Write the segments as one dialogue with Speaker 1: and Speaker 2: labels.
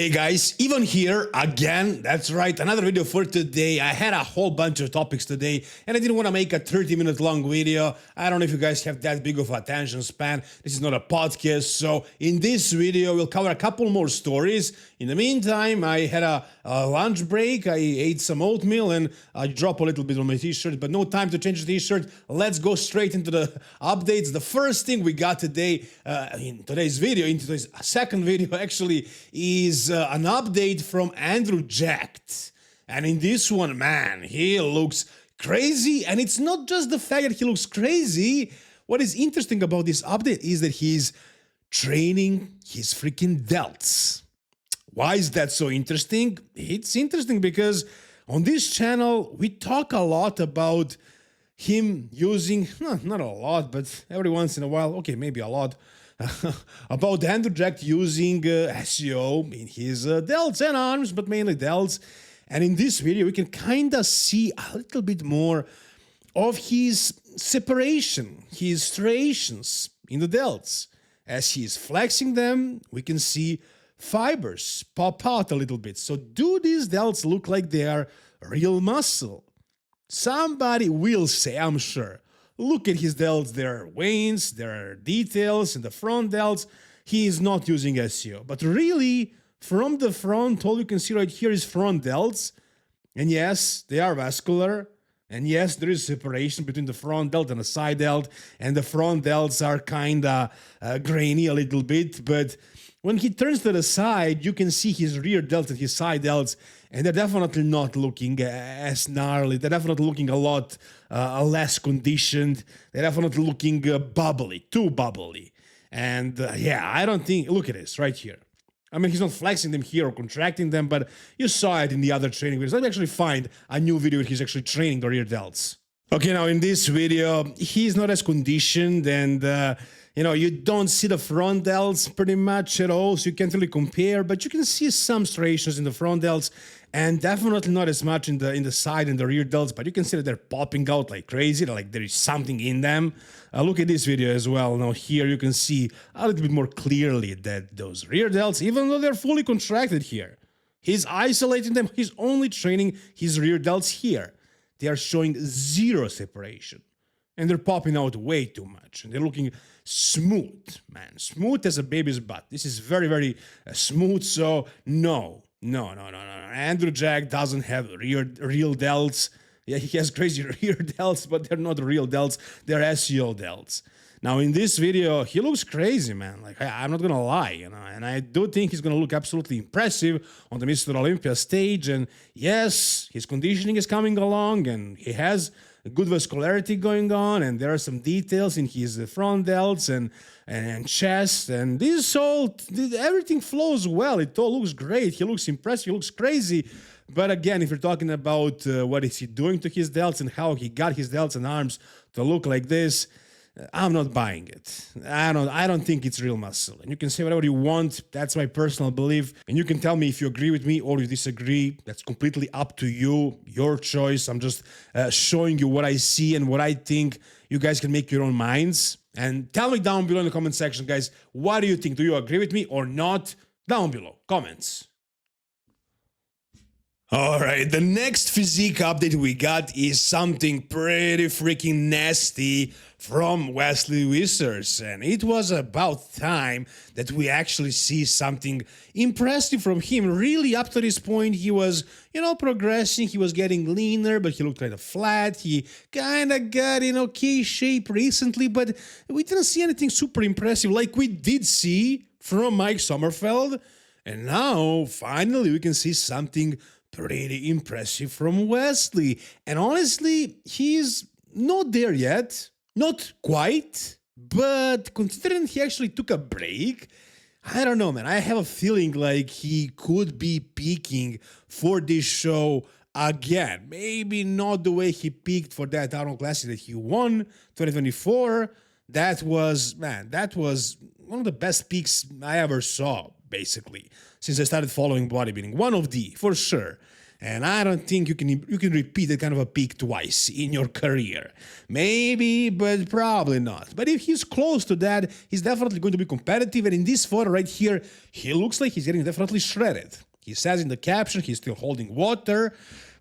Speaker 1: Hey guys, even here again, that's right, another video for today. I had a whole bunch of topics today and I didn't want to make a 30-minute long video. I don't know if you guys have that big of attention span. This is not a podcast, so in this video we'll cover a couple more stories. In the meantime, I had a lunch break, I ate some oatmeal and I dropped a little bit on my t-shirt, but no time to change the t-shirt. Let's go straight into the updates. The first thing we got today, in today's second video actually, is an update from Andrew Jacked. And in this one, man, he looks crazy. And it's not just the fact that he looks crazy. What is interesting about this update is that he's training his freaking delts. Why is that so interesting? It's interesting because on this channel, we talk a lot about him using, not a lot, but every once in a while, okay, maybe a lot, about Andrew Jacked using SEO in his delts and arms, but mainly delts. And in this video, we can kind of see a little bit more of his separation, his striations in the delts. As he's flexing them, we can see fibers pop out a little bit. So do these delts look like they are real muscle? Somebody will say, I'm sure, look at his delts, there are veins, there are details in the front delts. He is not using SEO. But really, from the front, all you can see right here is front delts. And yes, they are vascular. And yes, there is separation between the front delt and the side delt. And the front delts are kind of grainy a little bit. But when he turns to the side, you can see his rear delts and his side delts, and they're definitely not looking as gnarly. They're definitely looking a lot less conditioned. They're definitely looking bubbly, too bubbly. And yeah, I don't think, look at this right here. I mean, he's not flexing them here or contracting them, but you saw it in the other training videos. Let me actually find a new video where he's actually training the rear delts. Okay, now in this video, he's not as conditioned and you don't see the front delts pretty much at all, so you can't really compare, but you can see some striations in the front delts and definitely not as much in the side and the rear delts, but you can see that they're popping out like crazy, like there is something in them. Look at this video as well. Now here you can see a little bit more clearly that those rear delts, even though they're fully contracted here, he's isolating them, he's only training his rear delts here. They are showing zero separation. And they're popping out way too much. And they're looking smooth, man. Smooth as a baby's butt. This is very, very smooth. So no. Andrew Jacked doesn't have real delts. Yeah, he has crazy rear delts, but they're not real delts. They're SEO delts. Now, in this video, he looks crazy, man. Like, I'm not gonna lie, and I do think he's gonna look absolutely impressive on the Mr. Olympia stage. And yes, his conditioning is coming along, and he has good vascularity going on, and there are some details in his front delts and chest, and everything flows well. It all looks great. He looks impressive. He looks crazy. But again, if you're talking about what is he doing to his delts and how he got his delts and arms to look like this, I'm not buying it. I don't think it's real muscle. And you can say whatever you want. That's my personal belief. And you can tell me if you agree with me or you disagree. That's completely up to you, your choice. I'm just showing you what I see and what I think. You guys can make your own minds. And tell me down below in the comment section, guys, what do you think? Do you agree with me or not? Down below, comments. Alright, the next physique update we got is something pretty freaking nasty from Wesley Wissers, and it was about time that we actually see something impressive from him. Really, up to this point, he was, progressing, he was getting leaner, but he looked kind of flat, he kind of got in okay shape recently, but we didn't see anything super impressive like we did see from Mike Sommerfeld, and now, finally, we can see something pretty impressive from Wesley. And honestly, he's not there yet. Not quite. But considering he actually took a break, I don't know, man. I have a feeling like he could be peaking for this show again. Maybe not the way he peaked for that Arnold Classic that he won 2024. That was one of the best peaks I ever saw, basically, since I started following bodybuilding. One of the, for sure. and I don't think you can repeat that kind of a peak twice in your career. Maybe, but probably not. But if he's close to that, he's definitely going to be competitive. And in this photo right here, he looks like he's getting definitely shredded. He says in the caption he's still holding water,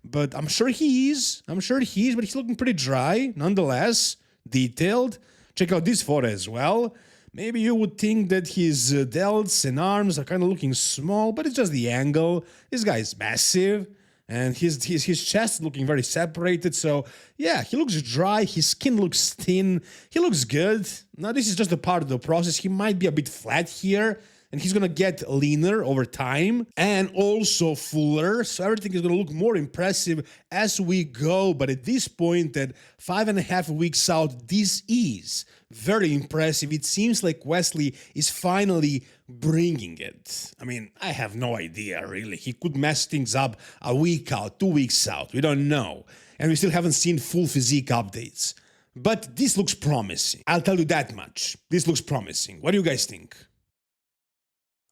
Speaker 1: but I'm sure he is. I'm sure he is, but he's looking pretty dry, nonetheless, detailed. Check out this photo as well. Maybe you would think that his delts and arms are kind of looking small, but it's just the angle. This guy is massive, and his chest is looking very separated. So yeah, he looks dry. His skin looks thin. He looks good. Now this is just a part of the process. He might be a bit flat here, and he's gonna get leaner over time and also fuller. So everything is gonna look more impressive as we go. But at this point, at 5.5 weeks out, this is very impressive. It seems like Wesley is finally bringing it. I mean, I have no idea, really. He could mess things up a week out, 2 weeks out. We don't know. And we still haven't seen full physique updates. But this looks promising. I'll tell you that much. This looks promising. What do you guys think?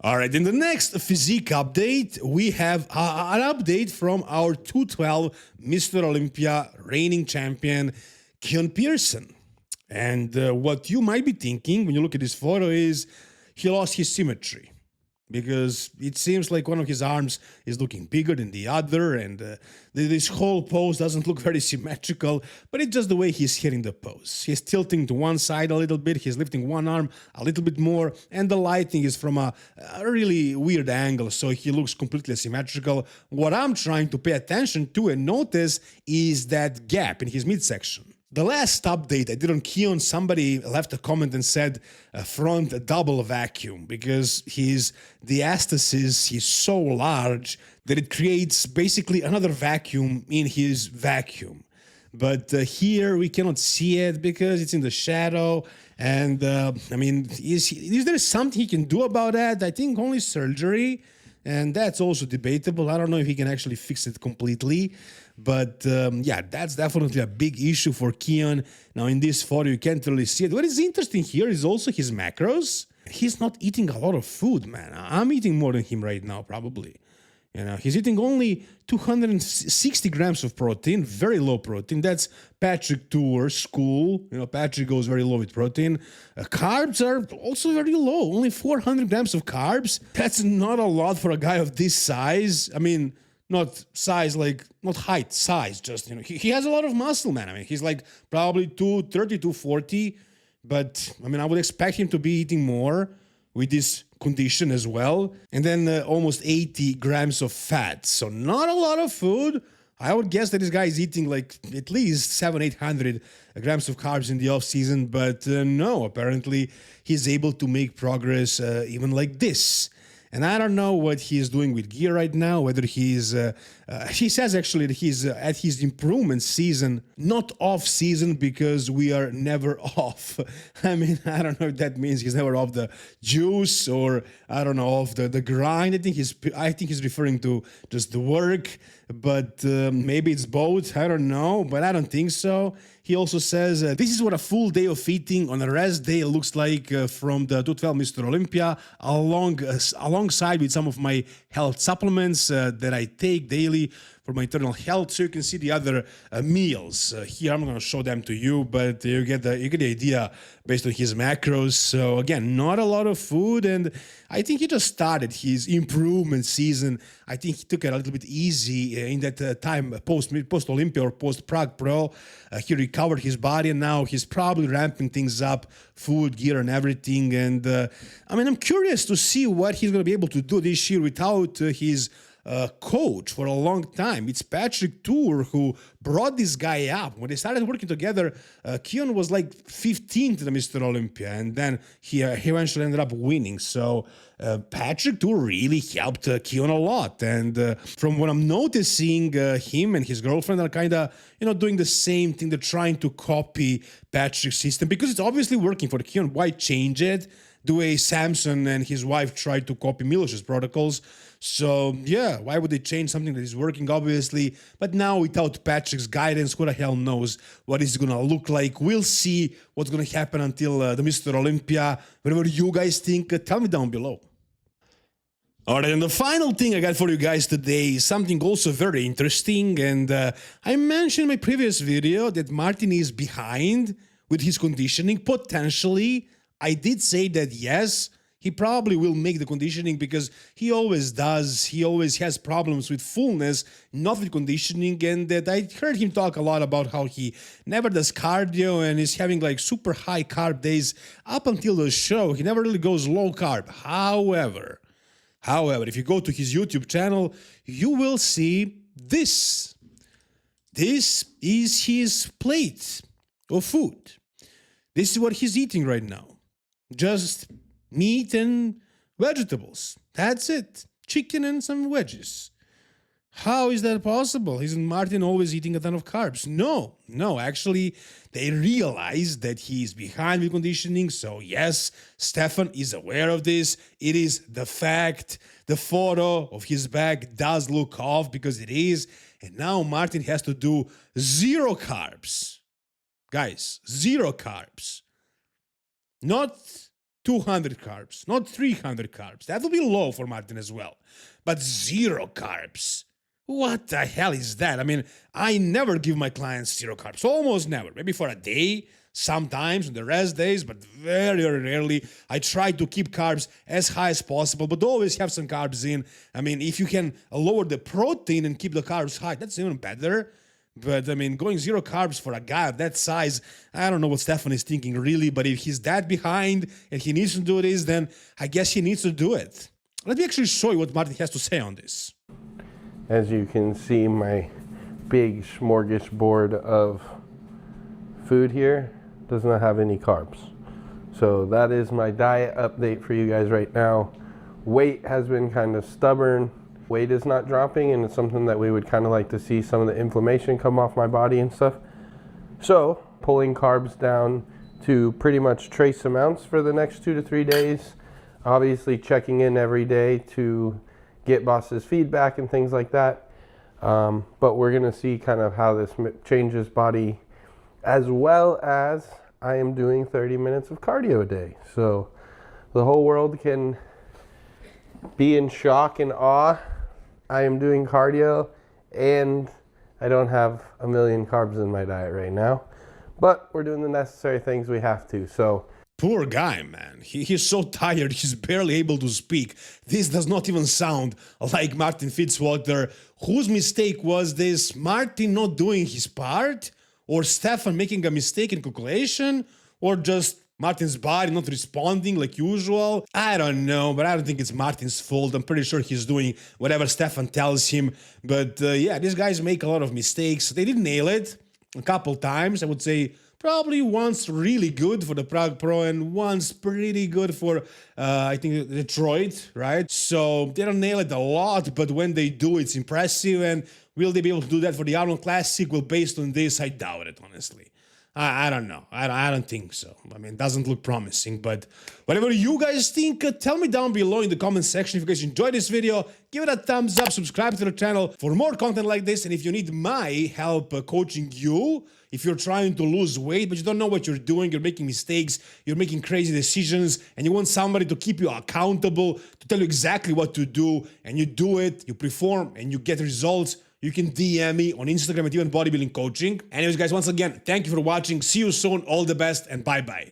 Speaker 1: All right, in the next physique update, we have an update from our 212 Mr. Olympia reigning champion, Keone Pearson. And what you might be thinking when you look at this photo is he lost his symmetry, because it seems like one of his arms is looking bigger than the other, and this whole pose doesn't look very symmetrical, but it's just the way he's hitting the pose. He's tilting to one side a little bit, he's lifting one arm a little bit more, and the lighting is from a really weird angle, so he looks completely asymmetrical. What I'm trying to pay attention to and notice is that gap in his midsection. The last update I did on Keone, somebody left a comment and said front double vacuum, because his diastasis is so large that it creates basically another vacuum in his vacuum. But here we cannot see it because it's in the shadow. And I mean, is there something he can do about that? I think only surgery. And that's also debatable. I don't know if he can actually fix it completely. But yeah, that's definitely a big issue for Keone. Now, in this photo, you can't really see it. What is interesting here is also his macros. He's not eating a lot of food, man. I'm eating more than him right now, probably. You know, he's eating only 260 grams of protein, very low protein. That's Patrick Tour school. You know, Patrick goes very low with protein. Carbs are also very low, only 400 grams of carbs. That's not a lot for a guy of this size. I mean, not size like, not height, size, just, you know, he has a lot of muscle, man. I mean, he's like probably 230, 240, but I mean, I would expect him to be eating more with this condition as well. And then almost 80 grams of fat. So not a lot of food. I would guess that this guy is eating like at least 700-800 grams of carbs in the off season, but no, apparently he's able to make progress even like this. And I don't know what he's doing with gear right now, whether he's, he says actually that he's at his improvement season, not off season, because we are never off. I mean, I don't know if that means he's never off the juice, or I don't know, off the grind. I think he's referring to just the work, but maybe it's both. I don't know, but I don't think so. He also says, this is what a full day of eating on a rest day looks like from the 212 Mr. Olympia, alongside with some of my health supplements that I take daily for my internal health. So you can see the other meals. Here I'm going to show them to you, but you get the idea based on his macros. So again, not a lot of food, and I think he just started his improvement season. I think he took it a little bit easy in that time post Olympia or post Prague Pro. He recovered his body, and now he's probably ramping things up, food, gear, and everything. And I mean, I'm curious to see what he's going to be able to do this year without his coach for a long time. It's Patrick Tour who brought this guy up. When they started working together, Keone was like 15th to the Mr. Olympia, and then he eventually ended up winning. So Patrick Tour really helped Keone a lot. And from what I'm noticing, him and his girlfriend are kind of, you know, doing the same thing. They're trying to copy Patrick's system because it's obviously working for Keone. Why change it? The way Samson and his wife tried to copy Miloš's protocols. So, yeah, why would they change something that is working, obviously? But now, without Patrick's guidance, who the hell knows what it's going to look like? We'll see what's going to happen until the Mr. Olympia. Whatever you guys think, tell me down below. All right, and the final thing I got for you guys today is something also very interesting. And I mentioned in my previous video that Martin is behind with his conditioning. Potentially, I did say that yes, he probably will make the conditioning because he always does. He always has problems with fullness, not with conditioning. And that I heard him talk a lot about how he never does cardio and is having like super high carb days up until the show. He never really goes low carb. However, if you go to his YouTube channel, you will see this. This is his plate of food. This is what he's eating right now. Just meat and vegetables. That's it. Chicken and some veggies. How is that possible? Isn't Martin always eating a ton of carbs? No, actually, they realize that he's behind with conditioning. So yes, Stefan is aware of this. It is the fact. The photo of his back does look off because it is. And now Martin has to do 0 carbs. Guys, 0 carbs. Not 200 carbs, not 300 carbs. That will be low for Martin as well. But 0 carbs. What the hell is that? I mean, I never give my clients 0 carbs, almost never. Maybe for a day, sometimes on the rest days, but very rarely. I try to keep carbs as high as possible, but always have some carbs in. I mean, if you can lower the protein and keep the carbs high, that's even better. But I mean, going 0 carbs for a guy of that size, I don't know what Stefan is thinking really, but if he's that behind and he needs to do this, then I guess he needs to do it. Let me actually show you what Martin has to say on this.
Speaker 2: As you can see, my big smorgasbord of food here does not have any carbs. So that is my diet update for you guys right now. Weight has been kind of stubborn. Weight is not dropping, and it's something that we would kind of like to see some of the inflammation come off my body and stuff. So pulling carbs down to pretty much trace amounts for the next 2 to 3 days. Obviously checking in every day to get boss's feedback and things like that. But we're gonna see kind of how this changes body, as well as I am doing 30 minutes of cardio a day. So the whole world can be in shock and awe. I am doing cardio and I don't have a million carbs in my diet right now, but we're doing the necessary things we have to. So
Speaker 1: poor guy, man. He's so tired, he's barely able to speak. This does not even sound like Martin Fitzwater. Whose mistake was this? Martin not doing his part? Or Stefan making a mistake in calculation? Or just Martin's body not responding like usual? I don't know, but I don't think it's Martin's fault. I'm pretty sure he's doing whatever Stefan tells him. But yeah, these guys make a lot of mistakes. They did nail it a couple times, I would say. Probably once really good for the Prague Pro and once pretty good for, I think, Detroit, right? So they don't nail it a lot, but when they do, it's impressive. And will they be able to do that for the Arnold Classic? Well, based on this, I doubt it, honestly. I don't know. I don't think so. I mean, it doesn't look promising, but whatever you guys think, tell me down below in the comment section. If you guys enjoyed this video, give it a thumbs up, subscribe to the channel for more content like this. And if you need my help coaching you, if you're trying to lose weight, but you don't know what you're doing, you're making mistakes, you're making crazy decisions, and you want somebody to keep you accountable, to tell you exactly what to do, and you do it, you perform, and you get results, you can DM me on Instagram at Even Bodybuilding Coaching. Anyways, guys, once again, thank you for watching. See you soon. All the best, and bye-bye.